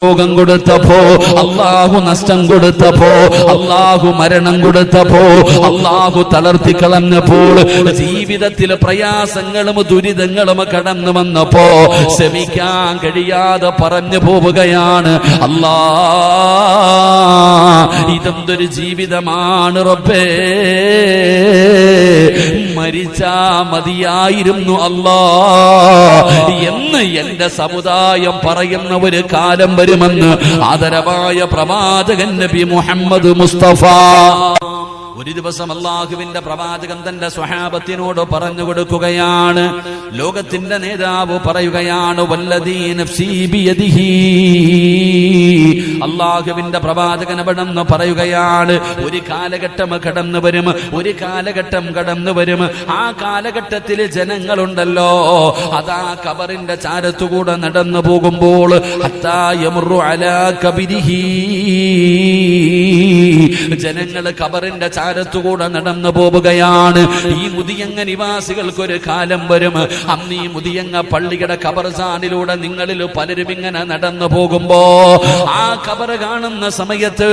രോഗം കൊടുത്തപ്പോ അല്ലാഹു നഷ്ടം കൊടുത്തപ്പോ അല്ലാഹു മരണം കൊടുത്തപ്പോ അല്ലാഹു തളർത്തിക്കളഞ്ഞപ്പോൾ ജീവിതത്തിൽ പ്രയാസങ്ങളും ദുരിതങ്ങളും കടന്നു വന്നപ്പോ ക്ഷമിക്കാൻ കഴിയാതെ പറഞ്ഞു പോവുകയാണ്, അല്ലാ ഇതെന്തൊരു ജീവിതമാണ് റബ്ബേ, മരിച്ചാ മതിയായിരുന്നു അല്ലാ എന്ന് എന്റെ സമുദായം പറയുന്ന ഒരു കാലം വരുമെന്ന് ആദരവായ പ്രവാചകൻ നബി മുഹമ്മദ് മുസ്തഫ. ഒരു ദിവസം അല്ലാഹുവിന്റെ പ്രവാചകൻ തന്റെ സ്വഹാബത്തിനോട് പറഞ്ഞു കൊടുക്കുകയാണ്, ലോകത്തിന്റെ നേതാവ് പറയുകയാണ്, വല്ലദീ നഫ്സീ ബിയദിഹി. അല്ലാഹുവിന്റെ പ്രവാചകൻ അവിടെന്ന് പറയുകയാണ്, ഒരു കാലഘട്ടം കടന്നു വരും, ഒരു കാലഘട്ടം കടന്നു വരും. ആ കാലഘട്ടത്തിൽ ജനങ്ങളുണ്ടല്ലോ, അതാ ഖബറിന്റെ ചാരത്തുകൂടെ നടന്നു പോകുമ്പോൾ ഹത്താ യമുറു അലാ ഖബരിഹി, ജനങ്ങൾ ഖബറിന്റെ ചാരത്തുകൂടെ നടന്നു പോവുകയാണ്. ഈ മുതിയങ്ങ നിവാസികൾക്കൊരു കാലം വരും, അന്ന് ഈ മുതിയങ്ങ പള്ളിയുടെ ഖബർസ്ഥാനിലൂടെ നിങ്ങളിൽ പലരും ഇങ്ങനെ നടന്നു പോകുമ്പോ ആ ഖബർ കാണുന്ന സമയത്ത്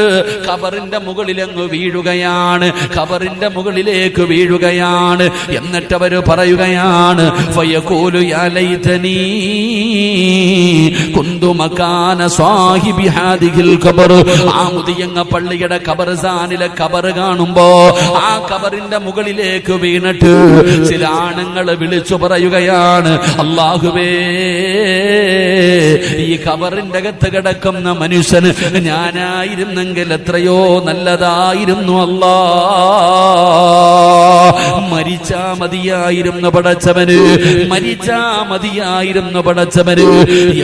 ഖബറിന്റെ മുകളിലങ്ങ് വീഴുകയാണ്, ഖബറിന്റെ മുകളിലേക്ക് വീഴുകയാണ്. എന്നിട്ട് അവര് പറയുകയാണ്, ഫയഖൂലു യാ ലൈതനീ കുന്തു മകാന സാഹിബി ഹാദിഹിൽ ഖബർ. ആ മുതിയങ്ങ പള്ളിയുടെ ഖബർസ്ഥാനിലെ ഖബർ കാണുമ്പോ ആ ഖബറിന്റെ മുകളിലേക്ക് വീണിട്ട് ചില ആണുങ്ങൾ വിളിച്ചു പറയുകയാണ്, അല്ലാഹുവേ ഈ ഖബറിന്റെ അകത്ത് കിടക്കുന്ന മനുഷ്യന് ഞാനായിരുന്നെങ്കിൽ എത്രയോ നല്ലതായിരുന്നു അല്ലാ, മരിച്ചാ മതിയായിരുന്നു പടച്ചവന്, മരിച്ചാ മതിയായിരുന്നു പടച്ചവന്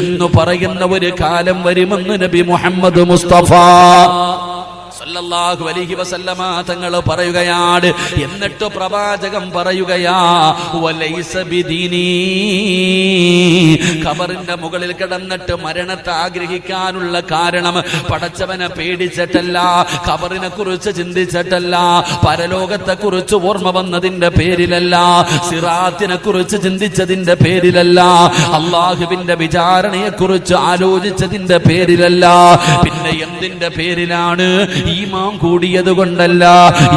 എന്ന് പറയുന്ന ഒരു കാലം വരുമെന്ന് നബി മുഹമ്മദ് മുസ്തഫ സല്ലല്ലാഹു അലൈഹി വസല്ലമ തങ്ങൾ പറയുകയാണ്. എന്നിട്ട് പ്രവാചകൻ പറയുകയാ, വലൈസ ബിദീനി, ഖബറിന്റെ മുകളിൽ കിടന്നിട്ട് മരണത്തെ ആഗ്രഹിക്കാനുള്ള കാരണം പടച്ചവനെ പേടിച്ചിട്ടല്ല, ഖബറിനെ കുറിച്ച് ചിന്തിച്ചിട്ടല്ല, പരലോകത്തെ കുറിച്ച് ഓർമ്മ വന്നതിന്റെ പേരിലല്ല, സിറാത്തിനെ കുറിച്ച് ചിന്തിച്ചതിന്റെ പേരിലല്ല, അല്ലാഹുവിന്റെ വിചാരണയെ കുറിച്ച് ആലോചിച്ചതിന്റെ പേരിലല്ല, പിന്നെ എന്തിന്റെ പേരിലാണ്? ഈമാൻ കൂടിയത് കൊണ്ടല്ല,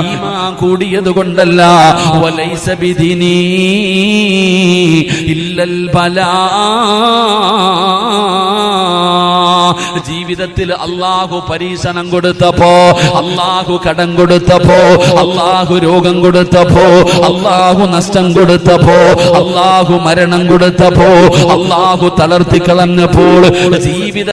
ഈമാൻ കൂടിയത് കൊണ്ടല്ല. വലൈസ ബിദീനി ഇല്ലൽ ബലാ, ജീവിതത്തിൽ അല്ലാഹു പരീക്ഷണം കൊടുത്തപ്പോ, അല്ലാഹു കടം കൊടുത്തപ്പോ, അല്ലാഹു രോഗം കൊടുത്തപ്പോ, അല്ലാഹു നഷ്ടം കൊടുത്തപ്പോ, അല്ലാഹു മരണം കൊടുത്തപ്പോ, അല്ലാഹു തളർത്തിക്കളഞ്ഞപ്പോൾ ജീവിത